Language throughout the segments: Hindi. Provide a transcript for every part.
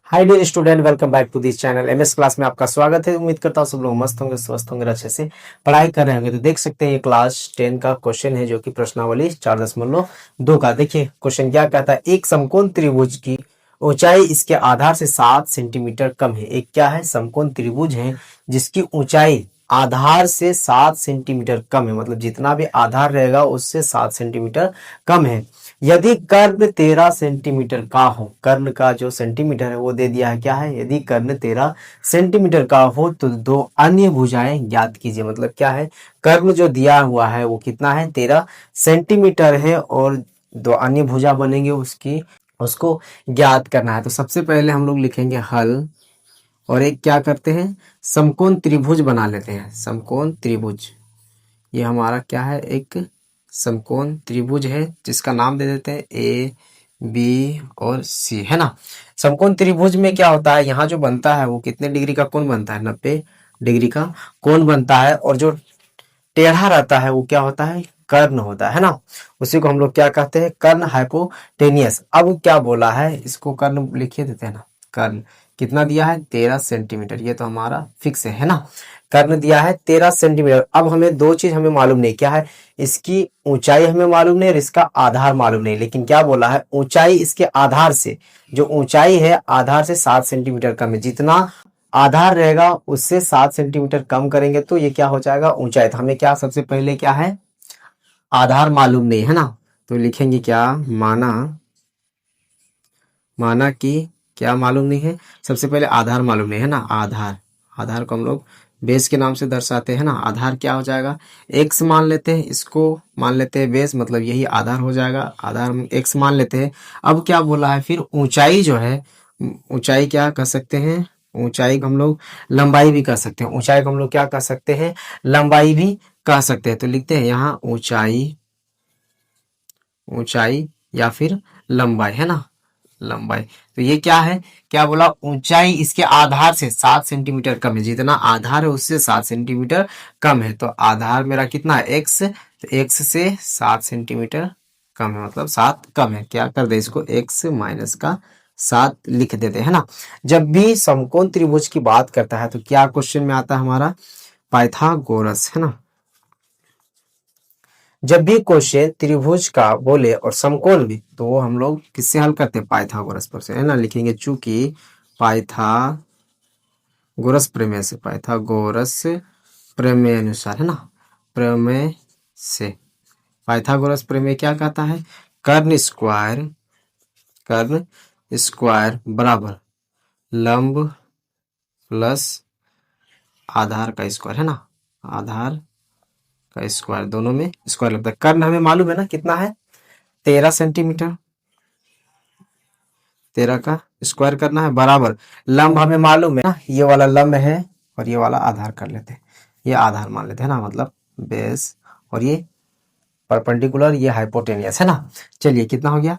Hi dear student, welcome back to this channel. MS class में आपका स्वागत है। उम्मीद करता हूँ सब लोग मस्त होंगे, स्वस्थ होंगे, अच्छे से पढ़ाई कर रहे होंगे। तो देख सकते हैं ये क्लास 10 का क्वेश्चन है जो कि प्रश्नावली 4.2 का। देखिए क्वेश्चन क्या कहता है। एक समकोण त्रिभुज की ऊंचाई इसके आधार से 7 सेंटीमीटर कम है। एक क्या है, समकोण त्रिभुज है जिसकी ऊंचाई आधार से 7 सेंटीमीटर कम है, मतलब जितना भी आधार रहेगा उससे 7 सेंटीमीटर कम है। यदि कर्ण 13 सेंटीमीटर का हो, कर्ण का जो सेंटीमीटर है वो दे दिया है, क्या है, यदि कर्ण 13 सेंटीमीटर का हो तो दो अन्य भुजाएं ज्ञात कीजिए। मतलब क्या है, कर्ण जो दिया हुआ है वो कितना है, 13 सेंटीमीटर है, और दो अन्य भुजा बनेंगे उसकी, उसको ज्ञात करना है। तो सबसे पहले हम लोग लिखेंगे हल, और एक क्या करते हैं, समकोण त्रिभुज बना लेते हैं। समकोण त्रिभुज, ये हमारा क्या है, एक समकोण त्रिभुज है जिसका नाम दे देते हैं ए बी और सी, है ना। समकोण त्रिभुज में क्या होता है, यहाँ जो बनता है वो कितने डिग्री का कोण बनता है, 90 डिग्री का कोण बनता है। और जो टेढ़ा रहता है वो क्या होता है, कर्ण होता है ना। उसी को हम लोग क्या कहते हैं, कर्ण हाइपोटेनियस। अब क्या बोला है, इसको कर्ण लिखिए देते हैं ना। कर्ण कितना दिया है, 13 सेंटीमीटर, ये तो हमारा फिक्स है ना। कर्ण दिया है 13 सेंटीमीटर। अब हमें दो चीज हमें मालूम नहीं, क्या है, इसकी ऊंचाई हमें मालूम नहीं और इसका आधार मालूम नहीं। लेकिन क्या बोला है, ऊंचाई इसके आधार से, जो ऊंचाई है आधार से 7 सेंटीमीटर कम है। जितना आधार रहेगा उससे 7 सेंटीमीटर कम करेंगे तो ये क्या हो जाएगा, ऊंचाई। तो हमें क्या, सबसे पहले क्या है, आधार मालूम नहीं है ना। तो लिखेंगे क्या, माना, माना कि क्या मालूम नहीं है, सबसे पहले आधार मालूम नहीं है ना। आधार, आधार को हम लोग बेस के नाम से दर्शाते हैं ना। आधार क्या हो जाएगा, एक्स मान लेते हैं, इसको मान लेते हैं बेस, मतलब यही आधार हो जाएगा। आधार हम एक्स मान लेते हैं। अब क्या बोला है, फिर ऊंचाई जो है, ऊंचाई क्या कह सकते हैं, ऊंचाई को हम लोग लंबाई भी कह सकते हैं। ऊंचाई को हम लोग क्या कह सकते हैं, लंबाई भी कह सकते हैं। तो लिखते हैं यहाँ ऊंचाई, ऊंचाई या फिर लंबाई, है ना, लंबाई। तो ये क्या है, क्या बोला, ऊंचाई इसके आधार से 7 सेंटीमीटर कम है। जितना आधार है उससे 7 सेंटीमीटर कम है। तो आधार मेरा कितना है, एक्स, तो एक्स से 7 सेंटीमीटर कम है, मतलब 7 कम है। क्या कर दे, इसको एक्स माइनस का 7 लिख देते हैं ना। जब भी समकोण त्रिभुज की बात करता है तो क्या क्वेश्चन में आता है हमारा, पाइथागोरस, है ना। जब भी क्वेश्चन त्रिभुज का बोले और समकोण भी, तो वो हम लोग किससे हल करते हैं, पाइथागोरस पर से, है ना। लिखेंगे चूंकि पाइथागोरस प्रमेय से, पाइथागोरस प्रमेय अनुसार, है ना, प्रमेय से। पाइथागोरस प्रमेय क्या कहता है, कर्ण स्क्वायर, कर्ण स्क्वायर बराबर लंब प्लस आधार का स्क्वायर, है ना। आधार का स्क्वायर, दोनों में स्क्वायर लगता है। कर्ण हमें मालूम है ना कितना है, 13 सेंटीमीटर, 13 का स्क्वायर करना है, बराबर लंब हमें मालूम है ना, ये वाला लंब है और ये वाला आधार कर लेते हैं, ये आधार मान लेते हैं ना, मतलब बेस, और ये परपेंडिकुलर, ये हाइपोटेनियस, है ना। चलिए कितना हो गया,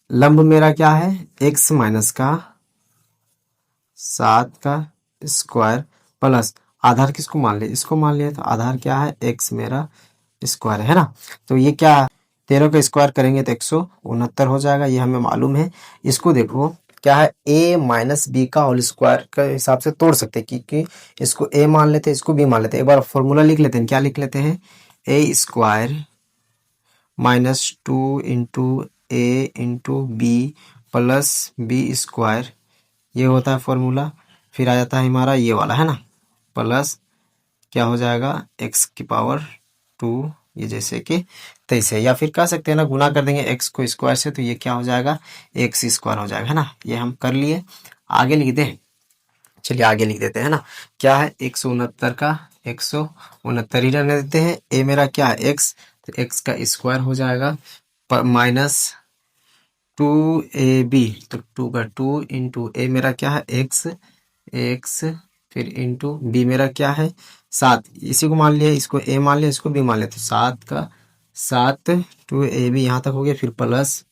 लंब मेरा क्या है, एक्स माइनस का 7 का स्क्वायर प्लस आधार किसको मान लिया, इसको मान लिया, तो आधार क्या है, एक्स मेरा स्क्वायर, है ना। तो ये क्या है, 13 का स्क्वायर करेंगे तो 169 हो जाएगा, ये हमें मालूम है। इसको देखो क्या है, a माइनस बी का होल स्क्वायर के हिसाब से तोड़ सकते हैं, क्योंकि इसको a मान लेते हैं, इसको b मान लेते हैं। एक बार फॉर्मूला लिख लेते हैं, क्या लिख लेते हैं, a square minus 2 into A into B plus B square, ये होता है फॉर्मूला। फिर आ जाता है हमारा ये वाला, है ना, प्लस क्या हो जाएगा, एक्स की पावर 2, ये जैसे कि तैसे, या फिर कह सकते हैं ना, गुना कर देंगे एक्स को स्क्वायर से, तो ये क्या हो जाएगा, एक्स स्क्वायर हो जाएगा, है ना। ये हम कर लिए, आगे लिख दें, चलिए आगे लिख देते हैं ना। क्या है, 169 का 169 ही रहने देते हैं। ए मेरा क्या है, एक्स, तो एक्स का स्क्वायर हो जाएगा माइनस 2ab, तो 2 का 2 इंटू ए मेरा क्या है, एक्स, एक्स, फिर इंटू बी मेरा क्या है, 7, इसी को मान लिया, इसको ए मान लिया, इसको बी मान लिया, तो 7 का 7, 2ab यहाँ तक हो गया, फिर प्लस,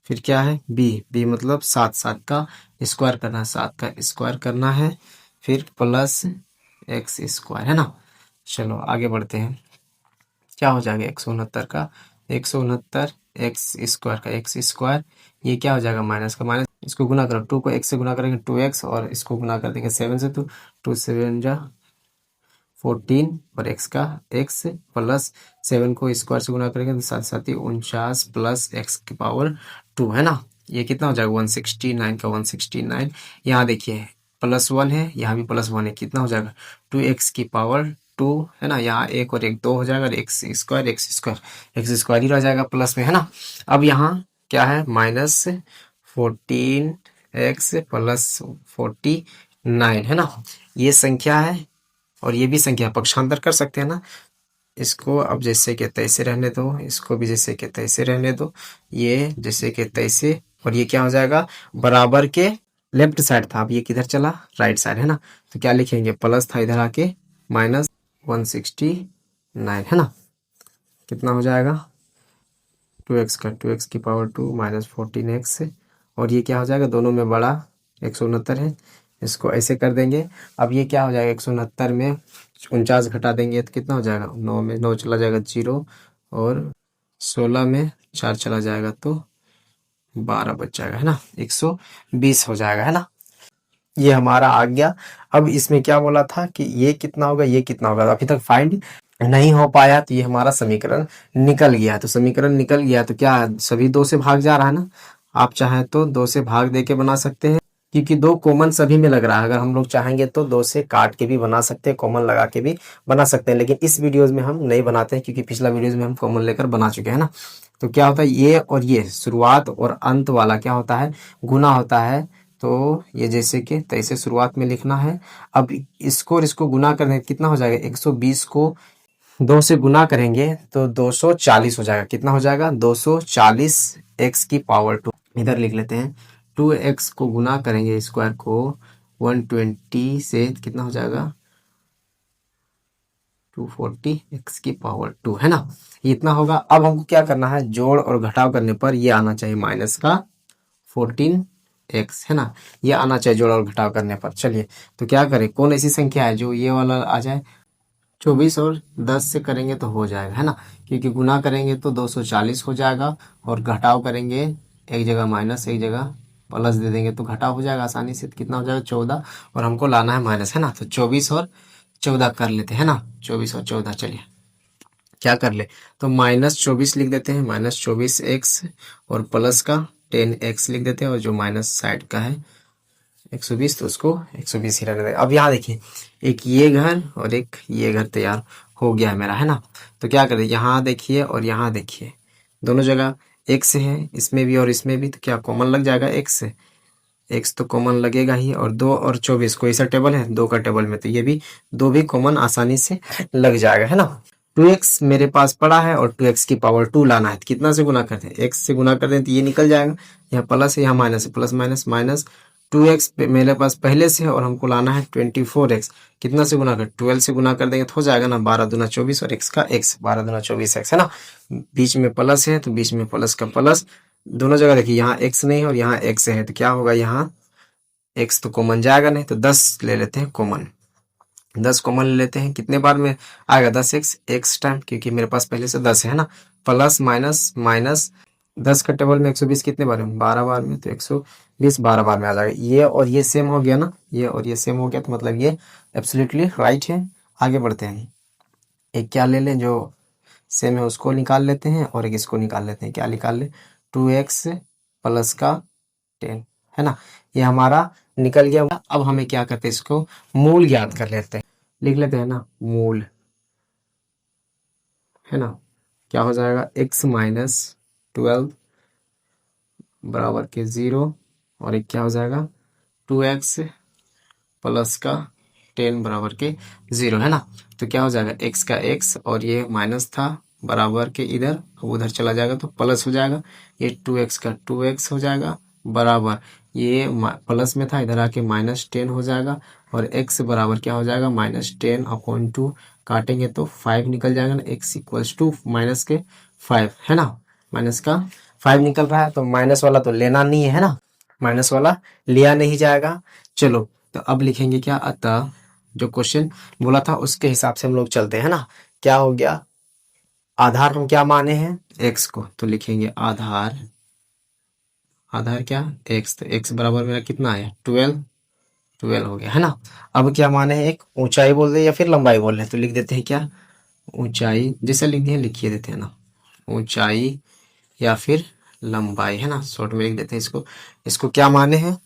फिर क्या है, बी, बी मतलब 7, 7 का स्क्वायर करना है, 7 का स्क्वायर करना है, फिर प्लस एक्स स्क्वायर, है ना। चलो आगे बढ़ते हैं, क्या हो जाएगा, 169 का 169 एक्स स्क्वायर का एक्स स्क्वायर, ये क्या हो जाएगा, माइनस का माइनस, इसको गुना करो, 2 को x से गुना करेंगे 2x, और इसको गुना कर देंगे 7 से, तो 2 7 जा 14, और x का x प्लस 7 को स्क्वायर से गुना करेंगे तो 7 49 प्लस x की पावर 2 है ना। ये कितना हो जाएगा 169 का 169। यहाँ देखिए +1 है, यहाँ भी +1 है, कितना हो जाएगा 2x की पावर 2 है ना। यहाँ एक और एक 2 हो जाएगा, एक्स स्क्वायर ही रह जाएगा प्लस में है ना। अब यहाँ क्या है -14x प्लस 49 है ना। ये संख्या है और ये भी संख्या, पक्षांतर कर सकते हैं ना। इसको अब जैसे के तैसे रहने दो, इसको भी जैसे के तैसे रहने दो, ये जैसे के तैसे, और ये क्या हो जाएगा बराबर के लेफ्ट साइड था, अब ये किधर चला राइट साइड है ना। तो क्या लिखेंगे प्लस था इधर आके -169 है ना। कितना हो जाएगा 2x का 2x की पावर 2 -14x, और ये क्या हो जाएगा दोनों में बड़ा 169 है, इसको ऐसे कर देंगे। अब ये क्या हो जाएगा 169 में 49 घटा देंगे तो कितना हो जाएगा 9 में 9 चला जाएगा 0, और 16 में 4 चला जाएगा तो 12 बच जाएगा है ना, 120 हो जाएगा है ना। ये हमारा आ गया। अब इसमें क्या बोला था कि ये कितना होगा ये कितना होगा, अभी तक फाइंड नहीं हो पाया, तो ये हमारा समीकरण निकल गया। तो समीकरण निकल गया तो क्या सभी 2 से भाग जा रहा है ना। आप चाहें तो 2 से भाग दे के बना सकते हैं, क्योंकि 2 कॉमन सभी में लग रहा है। अगर हम लोग चाहेंगे तो 2 से काट के भी बना सकते हैं, कॉमन लगा के भी बना सकते हैं, लेकिन इस वीडियोज में हम नहीं बनाते हैं, क्योंकि पिछला वीडियोज में हम कॉमन लेकर बना चुके हैं ना। तो क्या होता है ये और ये शुरुआत और अंत वाला क्या होता है गुना होता है। तो ये जैसे कि तैसे शुरुआत में लिखना है। अब इसको और इसको गुना करने कितना हो जाएगा 120 को 2 से गुना करेंगे तो 240 हो जाएगा। कितना हो जाएगा 240 x की पावर 2, इधर लिख लेते हैं 2x को गुना करेंगे स्क्वायर को 120 से, कितना हो जाएगा 240 x की पावर 2 है ना। इतना होगा। अब हमको क्या करना है जोड़ और घटाव करने पर ये आना चाहिए माइनस का 14x है ना, ये आना चाहिए जोड़ और घटाव करने पर। चलिए तो क्या करें, कौन ऐसी संख्या है जो ये वाला आ जाए। 24 और 10 से करेंगे तो हो जाएगा है ना, क्योंकि गुना करेंगे तो 240 हो जाएगा, और घटाव करेंगे एक जगह माइनस एक जगह प्लस दे देंगे तो घटाव हो जाएगा आसानी से। तो कितना हो जाएगा 14, और हमको लाना है माइनस है ना। तो 24 और 14 कर लेते हैं ना, 24 और 14। चलिए क्या कर ले तो -24 लिख देते हैं, -24x, और प्लस का 10x लिख देते हैं, और जो माइनस साइड का है 120 तो उसको 120 ही रहने दें। अब यहाँ देखिए एक ये घर और एक ये घर तैयार हो गया है मेरा है ना। तो क्या करें यहाँ देखिए और यहाँ देखिए दोनों जगह x है, इसमें भी और इसमें भी, तो क्या कॉमन लग जाएगा x तो कॉमन लगेगा ही। और 2 और 24 कोई सा टेबल है 2 का टेबल में, तो ये भी 2 भी कॉमन आसानी से लग जाएगा है ना। 2x मेरे पास पड़ा है और 2x की पावर 2 लाना है, तो कितना से गुना करते हैं x से गुना करते हैं तो ये निकल जाएगा, यहाँ प्लस है यहाँ माइनस है, प्लस माइनस माइनस 2x मेरे पास पहले से है और हमको लाना है 24x, कितना से गुना कर 12 से गुना कर देंगे तो हो जाएगा ना 12 दूना 24, और x का x 12 दूना 24x है ना। बीच में प्लस है तो बीच में प्लस का प्लस, दोनों जगह देखिए यहाँ x नहीं है और यहाँ x है, तो क्या होगा यहाँ x तो कॉमन जाएगा नहीं, तो 10 ले लेते हैं कॉमन, 10 कॉमन ले लेते हैं। कितने बार में आएगा 10x x टाइम, क्योंकि मेरे पास पहले से 10 है ना, प्लस माइनस माइनस 10 का टेबल में 120 कितने बार में 12 बार में, तो 120 12 बार में आ जाएगा। ये और ये सेम हो गया ना, ये और ये सेम हो गया, तो मतलब ये एब्सोल्युटली राइट है। आगे बढ़ते हैं, एक क्या ले लें जो सेम है उसको निकाल लेते हैं, और एक इसको निकाल लेते हैं। क्या निकाल ले 2x प्लस का 10 है ना, ये हमारा निकल गया। अब हमें क्या करते हैं इसको मूल ज्ञात कर लेते हैं, लिख लेते हैं ना मूल है ना। क्या हो जाएगा x माइनस 12 बराबर के 0, और एक क्या हो जाएगा 2x प्लस का 10 बराबर के 0 है ना। तो क्या हो जाएगा x का x, और ये माइनस था बराबर के इधर, अब उधर चला जाएगा तो प्लस हो जाएगा, ये 2x का 2x हो जाएगा बराबर, ये प्लस में था इधर आके -10 हो जाएगा, और x बराबर क्या हो जाएगा -10/2, काटेंगे तो 5 निकल जाएगा ना, x इक्वल्स टू माइनस के 5 है ना, माइनस का 5 निकल रहा है। तो माइनस वाला तो लेना नहीं है ना, माइनस वाला लिया नहीं जाएगा। चलो तो अब लिखेंगे क्या, अतः जो क्वेश्चन बोला था उसके हिसाब से हम लोग चलते हैं ना। क्या हो गया आधार हम क्या माने हैं x को, तो लिखेंगे आधार आधार क्या x, तो x बराबर मेरा कितना है 12 हो गया है ना। अब क्या माने हैं, एक ऊंचाई बोल रहे हैं या फिर लंबाई बोल रहे हैं, तो लिख देते हैं क्या ऊंचाई, जैसे लिख दिए लिखिए देते हैं ना, ऊंचाई या फिर लंबाई है ना, शॉर्ट में लिख देते हैं इसको। इसको क्या माने हैं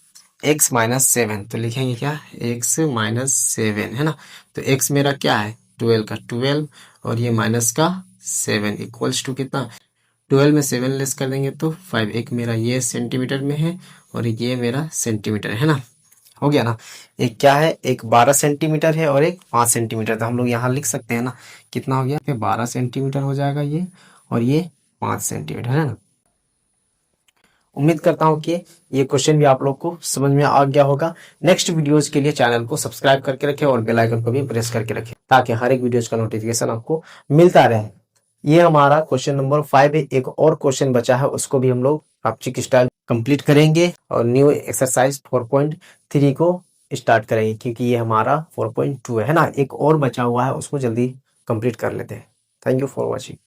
x-7, तो लिखेंगे क्या x-7 है ना। तो x मेरा क्या है 12 का 12 और ये माइनस का 7 इक्वल्स टू कितना 12 में 7 लेस कर देंगे तो 5। एक मेरा ये सेंटीमीटर में है और ये मेरा सेंटीमीटर है ना, हो गया ना। एक क्या है, एक 12 सेंटीमीटर है और एक 5 सेंटीमीटर, तो हम लोग यहाँ लिख सकते हैं ना कितना हो गया 12 सेंटीमीटर हो जाएगा ये, और ये 5 सेंटीमीटर है ना। उम्मीद करता हूँ कि ये क्वेश्चन भी आप लोग को समझ में आ गया होगा। नेक्स्ट वीडियोस के लिए चैनल को सब्सक्राइब करके रखें और बेल आइकन को भी प्रेस करके रखें ताकि हर एक वीडियोस का नोटिफिकेशन आपको मिलता रहे। ये हमारा क्वेश्चन नंबर 5 है। एक और क्वेश्चन बचा है, उसको भी हम लोग प्राप्तिक स्टाइल कंप्लीट करेंगे और न्यू एक्सरसाइज 4.3 को स्टार्ट करेंगे, क्योंकि ये हमारा 4.2 है ना। एक और बचा हुआ है, उसको जल्दी कंप्लीट कर लेते हैं। Thank you for watching.